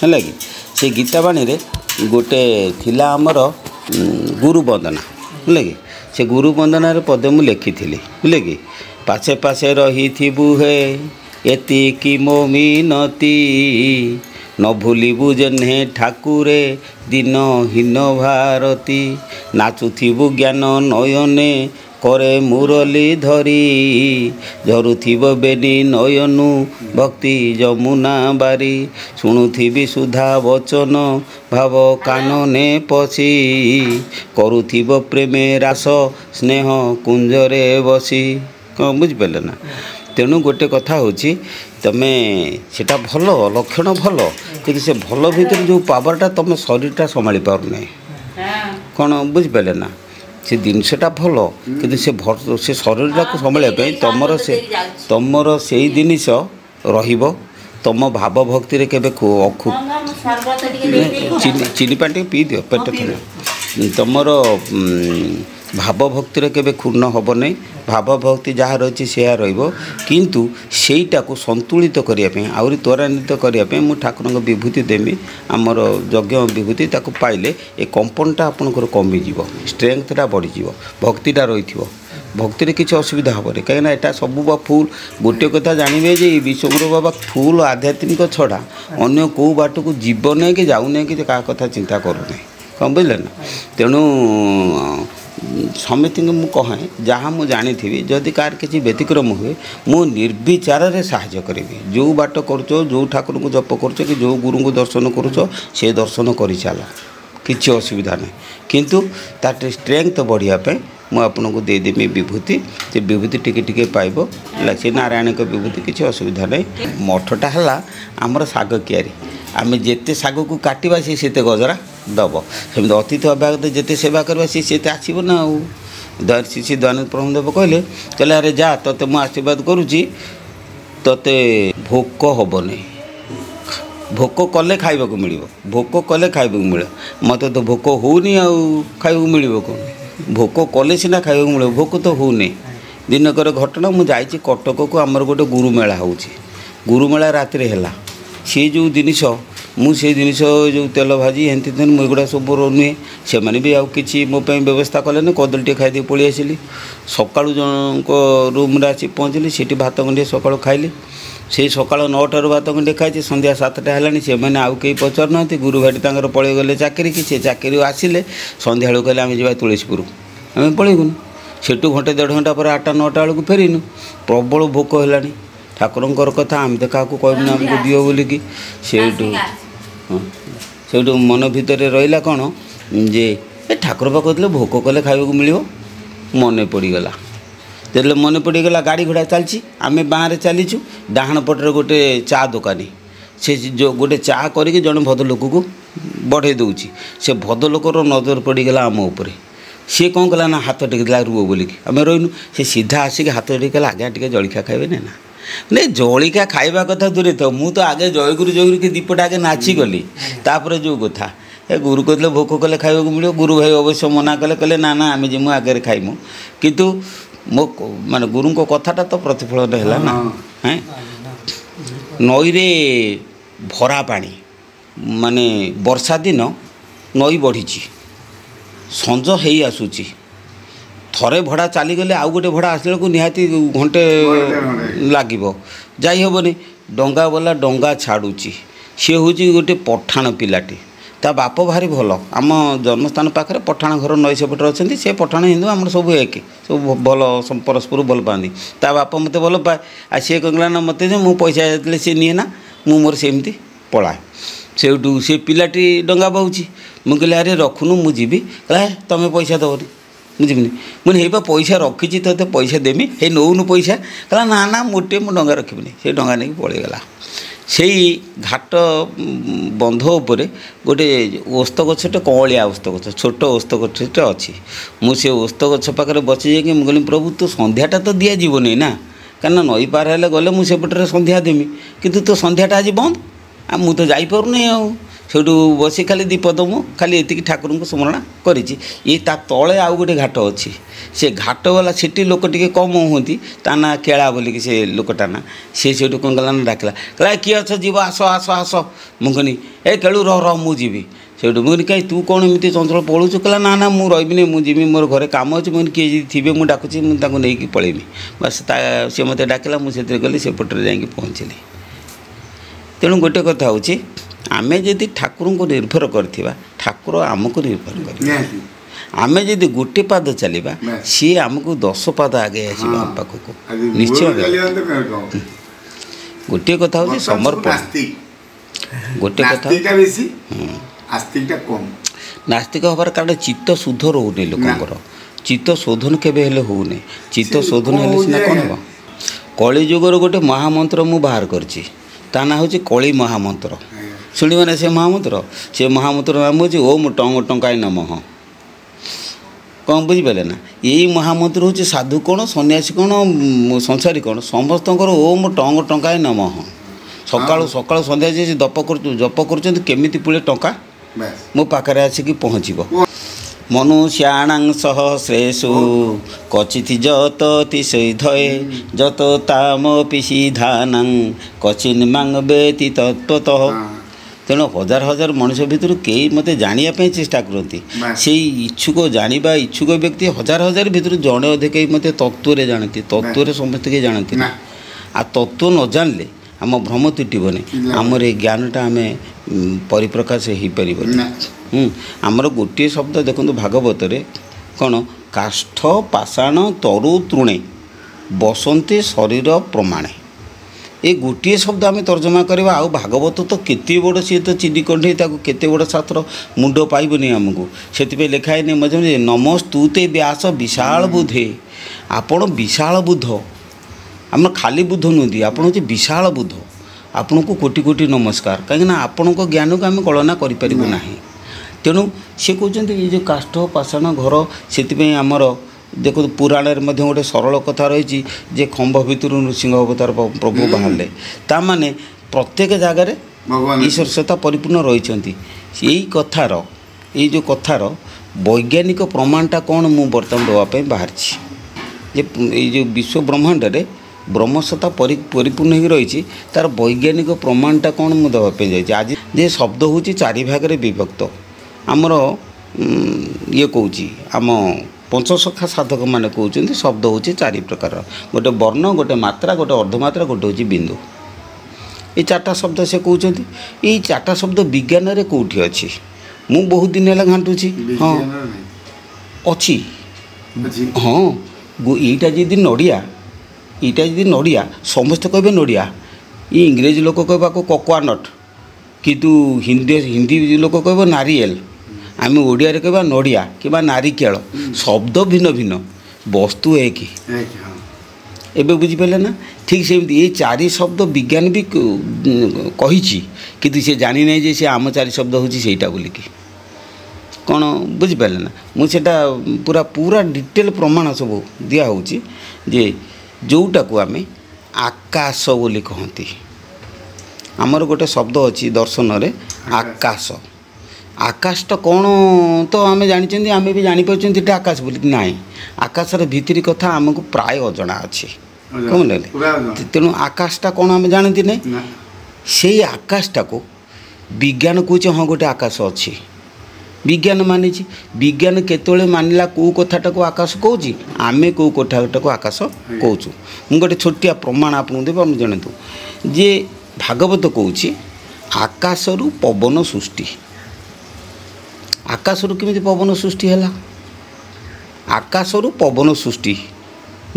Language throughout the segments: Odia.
है कि से गीता बाणी रे गोटे थिला आमर गुरु वंदना है कि से गुरु वंदना पदे मुझे लिखी थी बुझे कि पाछे पाछे रही हे एतिकी मो मिनती न भूलबू जेने ठाकुरे दिनहीन भारती नाचुथिबु ज्ञान नयने करे मुरली धरी झरुथिब बेनी नयनु भक्ति जमुना बारी शुणुथिबी सुधा वचन भाव कानने पशी करुथिब प्रेमे रास स्नेह कुंजरे बसी कौन बुझिपारे ना तेणु गोटे कथा होची तमे सेटा भल लक्षण भल कि से भल भितर जो पावरटा तुम शरीरटा संभाली पार ना कौन बुझिपारे ना से जिनसटा भल कि से शरीरटा को संभाल तुमर से जिनस तुम भाव भक्ति रे केबे अखु चीनी पानी पी दियो पेट थोड़े तुमर भाव भक्ति रे केबे क्षुण्ण हब नहीं भाव भक्ति जहाँ रही से किंतु सेटा को संतुलित करने आहरी त्वरान्वित करने मुझे ठाकुर विभूति देमी आमर यज्ञ विभूति ताकू पाइले ए कंपनटा आपंकर कमिज स्ट्रेंथटा बढ़ीज भक्तिटा रही भक्ति रे किसी असुविधा हेनी कहीं यहाँ सब बा फुल गोटे कथा जानवे जे विश्वगुरु बाबा फुल आध्यात्मिक छड़ा अन्य कौ बाट को जीव नहीं कि जाऊ नहीं कि क्या कथा चिंता करूना कौन बुझे ना तेणु समिति को कहे जहाँ मुझे जानी थी जदि कार किसी व्यतिक्रम हुए मु निर्विचार रे साहाय्य करी जो बाट कर जो ठाकुर को जप कर कि जो गुरु को दर्शन करुच से दर्शन कर चल किसी असुविधा नहीं किंतु तार स्ट्रेंथ बढ़ापे मुझे आपको देदेमी विभूति से विभूति टिके पाइब से नारायण का विभूति किसी असुविधा नहीं मठटा है आमर शाग कियारी आम जिते शाग को काटा सी गजरा दब सेमती अतिथि अभ्यागत जिते सेवा करवा सी आसब ना श्री दयानंद प्रभुदेव कहले अरे जा तोते मु आशीर्वाद करुच्ची तोते भोक हम नहीं भोक कले खाइबा को मिल भोक कले खाइबा को मिले मत तो भोक होनी खाइबा मिल कौन भोक कले सीना खाइबा मिले भोक तो होनी दिनकर घटना मुझे कटक को आमर गोटे गुरुमेला हो गुरुमेला राति है सी जो जिनिस मुझे जिनिस जो तेल भाजी हेन मुगुड़ा सब नुहे से मैंने भी आउ कि मोपाई व्यवस्था कले कदली टे खाई पलि आसिली सका जन रूम आसी पहुँचली सीटी भात गंडे सका खाइली से सका 9टार भात गंडे खाई संध्या 7टा है से मैंने आउ कहीं पचार ना गुरु भाटी तर पलि गले चाकरी की से चाकरी आसिले संध्या बेलू कहले आम जा तुलसीपुर आम पलैगुन सेठू घंटे 1.5 घंटा पर 8टा 9टा बेलू फेरिनु प्रबल भोक है ठाकुरंकर कथा आम तो क्या कहूँ आमको दियो बोलिकी से मन भितर रहा कौन जे ठाकुर बा कहते भोक कले खाइबा मिल मन पड़गला जो मन पड़गला गाड़ी घोड़ा चलची आम बाँरे चलीचु डाहाण पटे गोटे चा दुकानी से जो गोटे चा करके जड़े भद्रलोक को बढ़े दूची से भद्रलोकर नजर पड़गला आम उपर सी कौन कला ना हाथ टेकला रुओ बोलिकी आम रहीनु से सीधा आसिक हाथ टेकला आज्ञा टे जलखिया खाइबे ना नहीं जलिका खाइबा कथा दूरे तो मु तो आगे जयगुरु के दीपटा आगे नाची गली तापर जो कथा ए गुरु कहते भोक कले खाइबा मिल गुरु भाई अवश्य मना कले कहले ना ना आम जिमु आगे खाइमु किंतु मो माने गुरु को कथाटा तो प्रतिफलन है ना हैं नई रे भरा पानी माने वर्षा दिन नई बढ़ी संज है आसूची थरे भड़ा चलीगले आउ गोटे भड़ा आसला को निहाती घंटे लगे जाइबनी डंगा वाला डंगा छाड़ुची सी हूँ गोटे पठाण पिलाटी ता बाप भारी भल आम जन्मस्थान पाखे पठाण घर नई सेपटे अच्छा से पठाण हिंदू आम सब एक सब भल परस्पर भल पाती ता बाप मत भल पाए आ सी कहला ना मत मु पैसा जाते सी निए ना मु मोर सेमती पलाए से पिलाटी डंगा बहुची मुझे अरे रखुनु मुझी कहला तुम पैसा दबनी बुझिबनी मुझे पैसा रखी तो पैसा देमी हे नौनु पैसा कहला ना ना मोटे मु डंगा रखिबनी से डंगा नहीं पलैगला से घाट बंध उपरे गोटे ओस्त गछटे कौलिया ओस्त गछ छोट ओस्त गछटे अच्छी मुझे ओस्त गछ पाखे बची जाकि मुझे प्रभु तो संध्याटा तो दि जीवनी ना कहीं नई पार हेल्ले गले मुझे सेपटे संध्या देमी किंतु तो संध्याटा आज बंद आ मु तो जापर नहीं ସେଇଠୁ ବସି ଖାଲି ଦୀପ ଦମୁ ଖାଲି ଏତିକି ଠାକୁରଙ୍କୁ ସ୍ମରଣ କରିଛି। ଏଇ ତା ତଳେ ଆଉ ଗୋଟେ ଘାଟ ଅଛି। ସେ ଘାଟ ବାଲା ସେଠି ଲୋକ ଟିକେ କମ୍ ହୁଅନ୍ତି। ତା ନାଁ କେଳା ବୋଲିକି ସେ ଲୋକଟା ନା। ସେ ସେଇଠୁ କ'ଣ କଲା ନା ଡାକିଲା, କହିଲା କିଏ ଅଛ ଯିବ ଆସ ଆସ ଆସ। ମୁଁ କହିନି ଏ କେଳୁ ରହ ମୁଁ ଯିବି। ସେଇଠୁ ମୁଁ କହିନି କାହିଁ ତୁ କ'ଣ ଏମିତି ଚଞ୍ଚଳ ପଳଉଛୁ? କହିଲା ନା ନା ମୁଁ ରହିବିନି, ମୁଁ ଯିବି, ମୋର ଘରେ କାମ ଅଛି। ମୁଁ କିଏ ଯଦି ଥିବେ ମୁଁ ଡାକୁଛି, ମୁଁ ତାଙ୍କୁ ନେଇକି ପଳେଇବି। ବାସ୍ ସେ ମୋତେ ଡାକିଲା, ମୁଁ ସେଥିରେ ଗଲି, ସେପଟରେ ଯାଇକି ପହଞ୍ଚିଲି। ତେଣୁ ଗୋଟେ କଥା ହେଉଛି, ଆମେ ଯଦି ଠାକୁରଙ୍କୁ ନିର୍ଭର କରିଥିବା, ଠାକୁର ଆମକୁ ନିର୍ଭର କରିବେ। ଆମେ ଯଦି ଗୋଟେ ପାଦ ଚାଲିବା, ସିଏ ଆମକୁ 10 ପାଦ ଆଗେଇ ଆସିବ ଆମ ପାଖକୁ ନିଶ୍ଚୟ। ଗୋଟିଏ କଥା ହେଉଛି ସମର୍ପଣ। ଗୋଟେ କଥା ନାସ୍ତିକ ହେବାର କାରଣ ଚିତ୍ତ ଶୁଦ୍ଧ ରହୁନି ଲୋକଙ୍କର। ଚିତ୍ତ ଶୋଧନ କେବେ ହେଲେ ହେଉନି। ଚିତ୍ତ ଶୋଧନ ହେଲେ ସିନା କ'ଣ ହେବ। କଳିଯୁଗର ଗୋଟେ ମହାମନ୍ତ୍ର ମୁଁ ବାହାର କରିଛି, ତା ନାଁ ହେଉଛି କଳି ମହାମନ୍ତ୍ର। ଶୁଣିବ ନା ସେ ମହାମନ୍ତ୍ର? ସେ ମହାମନ୍ତ୍ର ନାମ ହେଉଛି ଓମ୍ ଟଙ୍ଗ ଟଙ୍କାଏ ନମଃ। କ'ଣ ବୁଝିପାରିଲେ ନା? ଏଇ ମହାମନ୍ତ୍ର ହେଉଛି ସାଧୁ କ'ଣ, ସନ୍ନ୍ୟାସୀ କ'ଣ, ସଂସାରୀ କ'ଣ, ସମସ୍ତଙ୍କର ଓମ୍ ଟଙ୍ଗ ଟଙ୍କାଏ ନମଃ। ସକାଳୁ ସକାଳୁ ସନ୍ଧ୍ୟା ଯେ ଜପ କରୁଛନ୍ତି, କେମିତି ପୁଳେ ଟଙ୍କା ମୋ ପାଖରେ ଆସିକି ପହଞ୍ଚିବ। ମନୁଷ୍ୟାଣାଂ ସହସ୍ରେଷୁ କ୍ୱଚିତ୍ ଯତତି ସୈଧୟେ ଯତ ତାମ ପିସିଧାନାଂ କ୍ୱଚିନ୍ ମାଂ ବେତି ତତ୍ତ୍ୱତଃ। ତେଣୁ ହଜାର ହଜାର ମଣିଷ ଭିତରୁ କେହି ମୋତେ ଜାଣିବା ପାଇଁ ଚେଷ୍ଟା କରନ୍ତି। ସେଇ ଜାଣିବା ଇଚ୍ଛୁକ ବ୍ୟକ୍ତି ହଜାର ହଜାର ଭିତରୁ ଜଣେ ଅଧେ କେହି ମୋତେ ତତ୍ତ୍ୱରେ ଜାଣନ୍ତି। ତତ୍ତ୍ୱରେ ସମସ୍ତେ କେହି ଜାଣନ୍ତି ନା। ଆଉ ତତ୍ତ୍ୱ ନ ଜାଣିଲେ ଆମ ଭ୍ରମ ତୁଟିବନି, ଆମର ଏ ଜ୍ଞାନଟା ଆମେ ପରିପ୍ରକାଶ ହେଇପାରିବନି। ଆମର ଗୋଟିଏ ଶବ୍ଦ ଦେଖନ୍ତୁ ଭାଗବତରେ କ'ଣ, କାଷ୍ଠ ପାଷାଣ ତରୁ ତୃଣେ ବସନ୍ତେ ଶରୀର ପ୍ରମାଣେ। ଏ ଗୋଟିଏ ଶବ୍ଦ ଆମେ ତର୍ଜମା କରିବା। ଆଉ ଭାଗବତ ତ କେତେ ବଡ଼, ସିଏ ତ ଚିନି କଣ୍ଢେଇ, ତାକୁ କେତେ ବଡ଼ ଶାସ୍ତ୍ର, ମୁଣ୍ଡ ପାଇବନି ଆମକୁ। ସେଥିପାଇଁ ଲେଖା ହେଇନି ମଝିରେ ମଝିରେ ନମସ୍ତୁତେ ବ୍ୟାସ ବିଶାଳ ବୁଦ୍ଧେ। ଆପଣ ବିଶାଳ ବୁଦ୍ଧ, ଆମର ଖାଲି ବୁଦ୍ଧ ନୁହନ୍ତି, ଆପଣ ହେଉଛି ବିଶାଳ ବୁଦ୍ଧ। ଆପଣଙ୍କୁ କୋଟି କୋଟି ନମସ୍କାର, କାହିଁକିନା ଆପଣଙ୍କ ଜ୍ଞାନକୁ ଆମେ କଳନା କରିପାରିବୁ ନାହିଁ। ତେଣୁ ସେ କହୁଛନ୍ତି ଏଇ ଯେଉଁ କାଷ୍ଠ ପାଷାଣ ଘର, ସେଥିପାଇଁ ଆମର ଦେଖନ୍ତୁ ପୁରାଣରେ ମଧ୍ୟ ଗୋଟେ ସରଳ କଥା ରହିଛି ଯେ ଖମ୍ବ ଭିତରୁ ନୃସିଂହ ଅବତାର ପ୍ରଭୁ ବାହାରିଲେ। ତା'ମାନେ ପ୍ରତ୍ୟେକ ଜାଗାରେ ଈଶ୍ୱର ସତ୍ତା ପରିପୂର୍ଣ୍ଣ ରହିଛନ୍ତି। ଏଇ ଯେଉଁ କଥାର ବୈଜ୍ଞାନିକ ପ୍ରମାଣଟା କ'ଣ ମୁଁ ବର୍ତ୍ତମାନ ଦେବା ପାଇଁ ବାହାରିଛି। ଯେ ଏଇ ଯେଉଁ ବିଶ୍ୱ ବ୍ରହ୍ମାଣ୍ଡରେ ବ୍ରହ୍ମସତ୍ତା ପରିପୂର୍ଣ୍ଣ ହୋଇକି ରହିଛି, ତା'ର ବୈଜ୍ଞାନିକ ପ୍ରମାଣଟା କ'ଣ ମୁଁ ଦେବା ପାଇଁ ଯାଇଛି। ଆଜି ଯେ ଶବ୍ଦ ହେଉଛି 4 ଭାଗରେ ବିଭକ୍ତ। ଆମର ଇଏ କହୁଛି, ଆମ ପଞ୍ଚସଖା ସାଧକମାନେ କହୁଛନ୍ତି ଶବ୍ଦ ହେଉଛି 4 ପ୍ରକାର। ଗୋଟେ ବର୍ଣ୍ଣ, ଗୋଟେ ମାତ୍ରା, ଗୋଟେ ଅର୍ଦ୍ଧମାତ୍ରା, ଗୋଟେ ହେଉଛି ବିନ୍ଦୁ। ଏଇ 4ଟା ଶବ୍ଦ ସେ କହୁଛନ୍ତି। ଏଇ 4ଟା ଶବ୍ଦ ବିଜ୍ଞାନରେ କେଉଁଠି ଅଛି? ମୁଁ ବହୁତ ଦିନ ହେଲା ଘାଣ୍ଟୁଛି। ହଁ ଅଛି, ହଁ। ଏଇଟା ଯଦି ନଡ଼ିଆ ସମସ୍ତେ କହିବେ ନଡ଼ିଆ। ଇଂରେଜ ଲୋକ କହିବାକୁ କୋକୋନଟ୍, କିନ୍ତୁ ହିନ୍ଦୀ ଲୋକ କହିବ ନାରିଏଲ। ଆମେ ଓଡ଼ିଆରେ କହିବା ନଡ଼ିଆ କିମ୍ବା ନାରିକେଳ। ଶବ୍ଦ ଭିନ୍ନ ଭିନ୍ନ, ବସ୍ତୁ ଏକ। ଏବେ ବୁଝିପାରିଲେ ନା? ଠିକ୍ ସେମିତି ଏଇ 4 ଶବ୍ଦ ବିଜ୍ଞାନ ବି କହିଛି, କିନ୍ତୁ ସେ ଜାଣିନାହିଁ ଯେ ସେ ଆମ 4 ଶବ୍ଦ ହେଉଛି ସେଇଟା ବୋଲିକି। କ'ଣ ବୁଝିପାରିଲେ ନା? ମୁଁ ସେଇଟା ପୁରା ଡିଟେଲ ପ୍ରମାଣ ସବୁ ଦିଆହେଉଛି ଯେ ଯେଉଁଟାକୁ ଆମେ ଆକାଶ ବୋଲି କହନ୍ତି। ଆମର ଗୋଟେ ଶବ୍ଦ ଅଛି ଦର୍ଶନରେ ଆକାଶ। ଆକାଶଟା କ'ଣ ତ ଆମେ ଜାଣିଛନ୍ତି, ଆମେ ବି ଜାଣିପାରୁଛନ୍ତି ଏଇଟା ଆକାଶ ବୋଲି। ନାହିଁ, ଆକାଶର ଭିତରି କଥା ଆମକୁ ପ୍ରାୟ ଅଜଣା ଅଛି। କ'ଣ ନେଲେ? ତେଣୁ ଆକାଶଟା କ'ଣ ଆମେ ଜାଣନ୍ତି ନାହିଁ। ସେଇ ଆକାଶଟାକୁ ବିଜ୍ଞାନ କହୁଛି ହଁ ଗୋଟେ ଆକାଶ ଅଛି। ବିଜ୍ଞାନ ମାନିଛି। ବିଜ୍ଞାନ କେତେବେଳେ ମାନିଲା କେଉଁ କଥାଟାକୁ ଆକାଶ କହୁଛି, ଆମେ କେଉଁ କଥାଟାକୁ ଆକାଶ କହୁଛୁ। ମୁଁ ଗୋଟେ ଛୋଟିଆ ପ୍ରମାଣ ଆପଣଙ୍କୁ ଦେବି, ଆପଣ ଜାଣନ୍ତୁ ଯେ ଭାଗବତ କହୁଛି ଆକାଶରୁ ପବନ ସୃଷ୍ଟି। ଆକାଶରୁ କେମିତି ପବନ ସୃଷ୍ଟି ହେଲା? ଆକାଶରୁ ପବନ ସୃଷ୍ଟି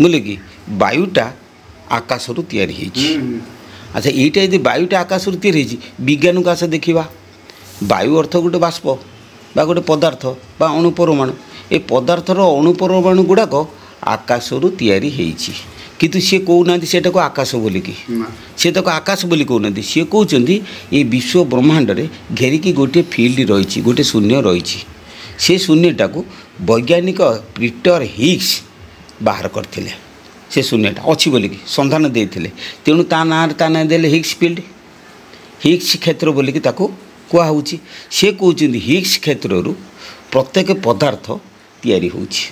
ବୁଝିଲେ କି? ବାୟୁଟା ଆକାଶରୁ ତିଆରି ହେଇଛି। ଆଚ୍ଛା, ଏଇଟା ଯଦି ବାୟୁଟା ଆକାଶରୁ ତିଆରି ହେଇଛି, ବିଜ୍ଞାନକୁ ଆସ ଦେଖିବା। ବାୟୁ ଅର୍ଥ ଗୋଟେ ବାଷ୍ପ ବା ଗୋଟେ ପଦାର୍ଥ ବା ଅଣୁପରମାଣୁ। ଏ ପଦାର୍ଥର ଅଣୁପରମାଣୁ ଗୁଡ଼ାକ ଆକାଶରୁ ତିଆରି ହେଇଛି, କିନ୍ତୁ ସିଏ କହୁନାହାନ୍ତି ସେଟାକୁ ଆକାଶ ବୋଲିକି। ସେ ତାକୁ ଆକାଶ ବୋଲି କହୁନାହାନ୍ତି। ସିଏ କହୁଛନ୍ତି ଏ ବିଶ୍ୱ ବ୍ରହ୍ମାଣ୍ଡରେ ଘେରିକି ଗୋଟିଏ ଫିଲ୍ଡ ରହିଛି, ଗୋଟେ ଶୂନ୍ୟ ରହିଛି। ସେ ଶୂନ୍ୟଟାକୁ ବୈଜ୍ଞାନିକ ପିଟର ହିଗ୍ସ ବାହାର କରିଥିଲେ। ସେ ଶୂନ୍ୟଟା ଅଛି ବୋଲିକି ସନ୍ଧାନ ଦେଇଥିଲେ। ତେଣୁ ତା ନାଁ ଦେଲେ ହିଗ୍ସ ଫିଲ୍ଡ, ହିଗ୍ସ କ୍ଷେତ୍ର ବୋଲିକି ତାକୁ କୁହାହେଉଛି। ସେ କହୁଛନ୍ତି ହିଗ୍ସ କ୍ଷେତ୍ରରୁ ପ୍ରତ୍ୟେକ ପଦାର୍ଥ ତିଆରି ହେଉଛି,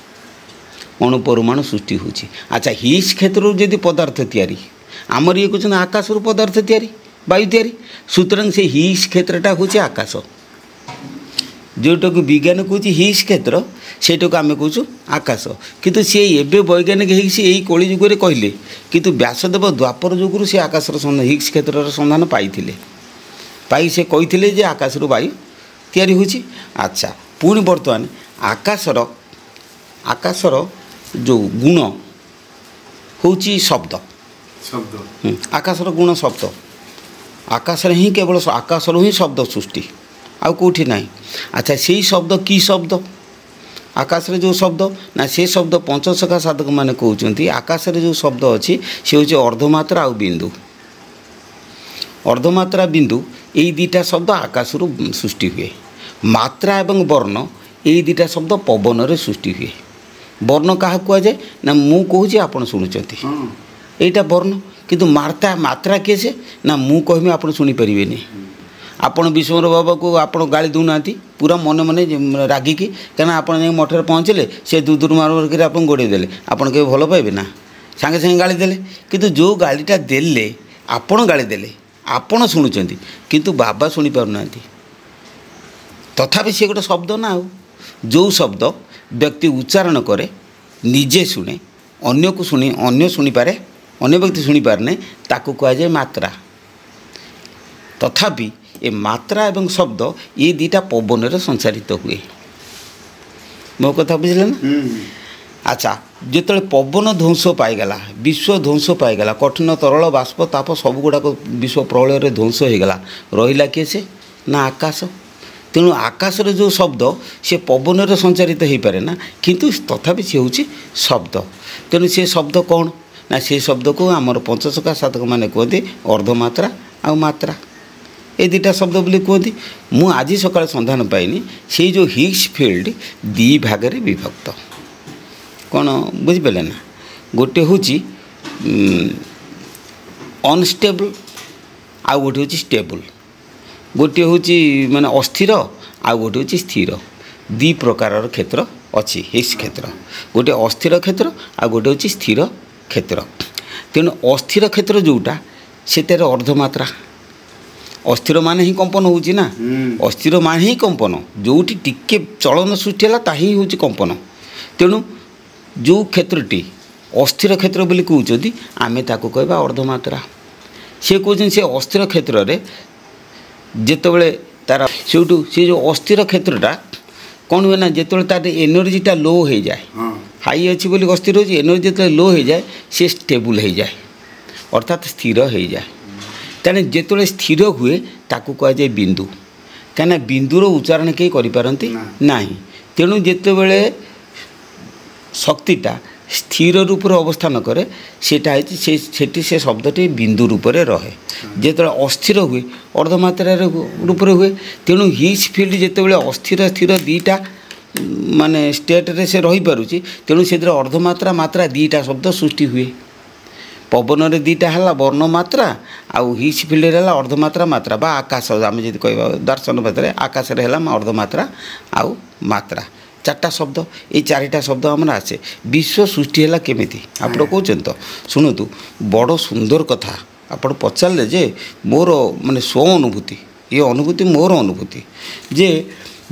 ଅଣୁପରମାଣୁ ସୃଷ୍ଟି ହେଉଛି। ଆଚ୍ଛା, ହିଗ୍ସ କ୍ଷେତ୍ରରୁ ଯଦି ପଦାର୍ଥ ତିଆରି, ଆମର ଇଏ କହୁଛନ୍ତି ଆକାଶରୁ ପଦାର୍ଥ ତିଆରି, ବାୟୁ ତିଆରି। ସୁତରାଂ ସେ ହିଗ୍ସ କ୍ଷେତ୍ରଟା ହେଉଛି ଆକାଶ। ଯେଉଁଟାକୁ ବିଜ୍ଞାନ କହୁଛି ହିଗ୍ସ କ୍ଷେତ୍ର, ସେଇଟାକୁ ଆମେ କହୁଛୁ ଆକାଶ। କିନ୍ତୁ ସେ ଏବେ ବୈଜ୍ଞାନିକ ହେଇକି ସେ ଏଇ କଳି ଯୁଗରେ କହିଲେ, କିନ୍ତୁ ବ୍ୟାସଦେବ ଦ୍ୱାପର ଯୁଗରୁ ସେ ଆକାଶର ହିଗ୍ସ କ୍ଷେତ୍ରର ସନ୍ଧାନ ପାଇଥିଲେ। ପାଇ ସେ କହିଥିଲେ ଯେ ଆକାଶରୁ ବାୟୁ ତିଆରି ହେଉଛି। ଆଚ୍ଛା, ପୁଣି ବର୍ତ୍ତମାନ ଆକାଶର ଯେଉଁ ଗୁଣ ହେଉଛି ଶବ୍ଦ। ଆକାଶର ଗୁଣ ଶବ୍ଦ। ଆକାଶରେ ହିଁ କେବଳ ଆକାଶରୁ ହିଁ ଶବ୍ଦ ସୃଷ୍ଟି, ଆଉ କେଉଁଠି ନାହିଁ। ଆଚ୍ଛା, ସେଇ ଶବ୍ଦ କି ଶବ୍ଦ? ଆକାଶରେ ଯେଉଁ ଶବ୍ଦ ନା, ସେ ଶବ୍ଦ ପଞ୍ଚସଖା ସାଧକମାନେ କହୁଛନ୍ତି ଆକାଶରେ ଯେଉଁ ଶବ୍ଦ ଅଛି ସେ ହେଉଛି ଅର୍ଦ୍ଧମାତ୍ରା ଆଉ ବିନ୍ଦୁ। ଅର୍ଦ୍ଧମାତ୍ରା ବିନ୍ଦୁ ଏଇ ଦୁଇଟା ଶବ୍ଦ ଆକାଶରୁ ସୃଷ୍ଟି ହୁଏ। ମାତ୍ରା ଏବଂ ବର୍ଣ୍ଣ ଏଇ ଦୁଇଟା ଶବ୍ଦ ପବନରେ ସୃଷ୍ଟି ହୁଏ। ବର୍ଣ୍ଣ କାହାକୁ କୁହାଯାଏ ନା, ମୁଁ କହୁଛି ଆପଣ ଶୁଣୁଛନ୍ତି, ଏଇଟା ବର୍ଣ୍ଣ। କିନ୍ତୁ ମାତ୍ରା କିଏ ସେ ନା, ମୁଁ କହିବି ଆପଣ ଶୁଣିପାରିବେନି। ଆପଣ ବିଶ୍ୱର ବାବାକୁ ଆପଣ ଗାଳି ଦେଉନାହାନ୍ତି ପୁରା ମନେ ମନେ ରାଗିକି, କାରଣ ଆପଣ ଯାଇ ମଠରେ ପହଞ୍ଚିଲେ ସେ ଦୂର ମାରିକି ଆପଣଙ୍କୁ ଗୋଡ଼େଇ ଦେଲେ, ଆପଣ କେବେ ଭଲ ପାଇବେ ନା? ସାଙ୍ଗେ ସାଙ୍ଗେ ଗାଳି ଦେଲେ। କିନ୍ତୁ ଯେଉଁ ଗାଳିଟା ଦେଲେ, ଆପଣ ଗାଳି ଦେଲେ, ଆପଣ ଶୁଣୁଛନ୍ତି, କିନ୍ତୁ ବାବା ଶୁଣିପାରୁନାହାନ୍ତି। ତଥାପି ସେ ଗୋଟେ ଶବ୍ଦ ନା। ଆଉ ଯେଉଁ ଶବ୍ଦ ବ୍ୟକ୍ତି ଉଚ୍ଚାରଣ କରେ, ନିଜେ ଶୁଣେ, ଅନ୍ୟକୁ ଶୁଣି ଅନ୍ୟ ଶୁଣିପାରେ, ଅନ୍ୟ ବ୍ୟକ୍ତି ଶୁଣିପାରେନି, ତାକୁ କୁହାଯାଏ ମାତ୍ରା। ତଥାପି ଏ ମାତ୍ରା ଏବଂ ଶବ୍ଦ ଏ ଦୁଇଟା ପବନରେ ସଞ୍ଚାରିତ ହୁଏ। ମୋ କଥା ବୁଝିଲେ ନା? ଆଚ୍ଛା, ଯେତେବେଳେ ପବନ ଧ୍ୱଂସ ପାଇଗଲା, ବିଶ୍ୱ ଧ୍ୱଂସ ପାଇଗଲା, କଠିନ ତରଳ ବାଷ୍ପ ତାପ ସବୁଗୁଡ଼ାକ ବିଶ୍ୱ ପ୍ରଳୟରେ ଧ୍ୱଂସ ହୋଇଗଲା, ରହିଲା କିଏ ସେ ନା ଆକାଶ। ତେଣୁ ଆକାଶରେ ଯେଉଁ ଶବ୍ଦ ସେ ପବନରେ ସଞ୍ଚାରିତ ହୋଇପାରେ ନା, କିନ୍ତୁ ତଥାପି ସେ ହେଉଛି ଶବ୍ଦ। ତେଣୁ ସେ ଶବ୍ଦ କ'ଣ ନା, ସେ ଶବ୍ଦକୁ ଆମର ପଞ୍ଚସଖା ସାଧକମାନେ କୁହନ୍ତି ଅର୍ଦ୍ଧମାତ୍ରା ଆଉ ମାତ୍ରା, ଏ ଦୁଇଟା ଶବ୍ଦ ବୋଲି କୁହନ୍ତି। ମୁଁ ଆଜି ସକାଳେ ସନ୍ଧାନ ପାଇନି ସେଇ ଯେଉଁ ହିଗ୍ସ ଫିଲ୍ଡ ଦୁଇ ଭାଗରେ ବିଭକ୍ତ। କ'ଣ ବୁଝିପାରିଲେ ନା? ଗୋଟେ ହେଉଛି ଅନଷ୍ଟେବଲ୍, ଆଉ ଗୋଟେ ହେଉଛି ଷ୍ଟେବଲ୍। ଗୋଟିଏ ହେଉଛି ମାନେ ଅସ୍ଥିର, ଆଉ ଗୋଟେ ହେଉଛି ସ୍ଥିର। ଦୁଇ ପ୍ରକାରର କ୍ଷେତ୍ର ଅଛି ହିଗ୍ସ କ୍ଷେତ୍ର। ଗୋଟିଏ ଅସ୍ଥିର କ୍ଷେତ୍ର, ଆଉ ଗୋଟେ ହେଉଛି ସ୍ଥିର କ୍ଷେତ୍ର। ତେଣୁ ଅସ୍ଥିର କ୍ଷେତ୍ର ଯେଉଁଟା, ସେଥିରେ ଅର୍ଦ୍ଧମାତ୍ରା। ଅସ୍ଥିର ମାନେ ହିଁ କମ୍ପନ ହେଉଛି ନା, ଅସ୍ଥିର ମାନେ ହିଁ କମ୍ପନ। ଯେଉଁଠି ଟିକେ ଚଳନ ସୃଷ୍ଟି ହେଲା ତାହା ହିଁ ହେଉଛି କମ୍ପନ। ତେଣୁ ଯେଉଁ କ୍ଷେତ୍ରଟି ଅସ୍ଥିର କ୍ଷେତ୍ର ବୋଲି କହୁଛନ୍ତି, ଆମେ ତାକୁ କହିବା ଅର୍ଦ୍ଧମାତ୍ରା। ସେ କହୁଛନ୍ତି ସେ ଅସ୍ଥିର କ୍ଷେତ୍ରରେ ଯେତେବେଳେ ତାର ସେଇଠୁ ସେ ଯେଉଁ ଅସ୍ଥିର କ୍ଷେତ୍ରଟା କ'ଣ ହୁଏ ନା, ଯେତେବେଳେ ତାର ଏନର୍ଜିଟା ଲୋ ହୋଇଯାଏ, ହାଇ ଅଛି ବୋଲି ଅସ୍ଥିର ହେଉଛି, ଏନର୍ଜି ଯେତେବେଳେ ଲୋ ହୋଇଯାଏ ସେ ଷ୍ଟେବୁଲ୍ ହୋଇଯାଏ, ଅର୍ଥାତ୍ ସ୍ଥିର ହୋଇଯାଏ। ତେଣୁ ଯେତେବେଳେ ସ୍ଥିର ହୁଏ ତାକୁ କୁହାଯାଏ ବିନ୍ଦୁ। କାହିଁକିନା ବିନ୍ଦୁର ଉଚ୍ଚାରଣ କେହି କରିପାରନ୍ତି ନାହିଁ। ତେଣୁ ଯେତେବେଳେ ଶକ୍ତିଟା ସ୍ଥିର ରୂପରେ ଅବସ୍ଥାନ କରେ, ସେଇଟା ହେଉଛି ସେଠି ସେ ଶବ୍ଦଟି ବିନ୍ଦୁ ରୂପରେ ରହେ। ଯେତେବେଳେ ଅସ୍ଥିର ହୁଏ ଅର୍ଦ୍ଧମାତ୍ରାର ରୂପରେ ହୁଏ। ତେଣୁ ହିଗ୍ସ ଫିଲ୍ଡ ଯେତେବେଳେ ଅସ୍ଥିର ସ୍ଥିର ଦୁଇଟା ମାନେ ଷ୍ଟେଟ୍ରେ ସେ ରହିପାରୁଛି, ତେଣୁ ସେଥିରେ ଅର୍ଦ୍ଧମାତ୍ରା ମାତ୍ରା ଦୁଇଟା ଶବ୍ଦ ସୃଷ୍ଟି ହୁଏ। ପବନରେ ଦୁଇଟା ହେଲା ବର୍ଣ୍ଣମାତ୍ରା, ଆଉ ହିଗ୍ସ ଫିଲ୍ଡରେ ହେଲା ଅର୍ଦ୍ଧମାତ୍ରା ମାତ୍ରା ବା ଆକାଶ। ଆମେ ଯଦି କହିବା ଦର୍ଶନ ଭାଷାରେ ଆକାଶରେ ହେଲା ଅର୍ଦ୍ଧମାତ୍ରା ଆଉ ମାତ୍ରା। ଚାରିଟା ଶବ୍ଦ, ଏଇ ଚାରିଟା ଶବ୍ଦ ଆମର ଆସେ। ବିଶ୍ୱ ସୃଷ୍ଟି ହେଲା କେମିତି ଆପଣ କହୁଛନ୍ତି ତ? ଶୁଣନ୍ତୁ, ବଡ଼ ସୁନ୍ଦର କଥା ଆପଣ ପଚାରିଲେ ଯେ ମୋର ମାନେ ସ୍ୱ ଅନୁଭୂତି, ଏ ଅନୁଭୂତି ମୋର ଅନୁଭୂତି ଯେ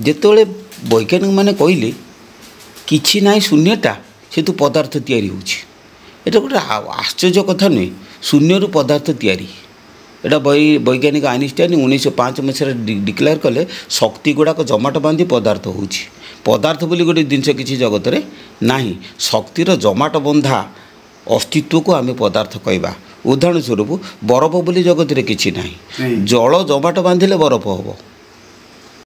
ଯେତେବେଳେ ବୈଜ୍ଞାନିକମାନେ କହିଲେ କିଛି ନାହିଁ ଶୂନ୍ୟଟା, ସେଠୁ ପଦାର୍ଥ ତିଆରି ହେଉଛି। এটা ଗୋଟେ ଆଶ୍ଚର୍ଯ୍ୟ କଥା ନୁହେଁ। ଶୂନ୍ୟରୁ ପଦାର୍ଥ ତିଆରି, এটা ବୈଜ୍ଞାନିକ ଆଇନଷ୍ଟାଇନ୍ 1905 ମସିହାରେ ଡିକ୍ଲେୟାର କଲେ ଶକ୍ତି ଗୁଡ଼ାକ ଜମାଟ ବାନ୍ଧି ପଦାର୍ଥ ହେଉଛି। ପଦାର୍ଥ ବୋଲି ଗୋଟେ ଜିନିଷ କିଛି ଜଗତରେ ନାହିଁ। ଶକ୍ତିର ଜମାଟ ବନ୍ଧା ଅସ୍ତିତ୍ୱକୁ ଆମେ ପଦାର୍ଥ କହିବା। ଉଦାହରଣ ସ୍ୱରୂପ ବରଫ ବୋଲି ଜଗତରେ କିଛି ନାହିଁ। ଜଳ ଜମାଟ ବାନ୍ଧିଲେ ବରଫ ହେବ।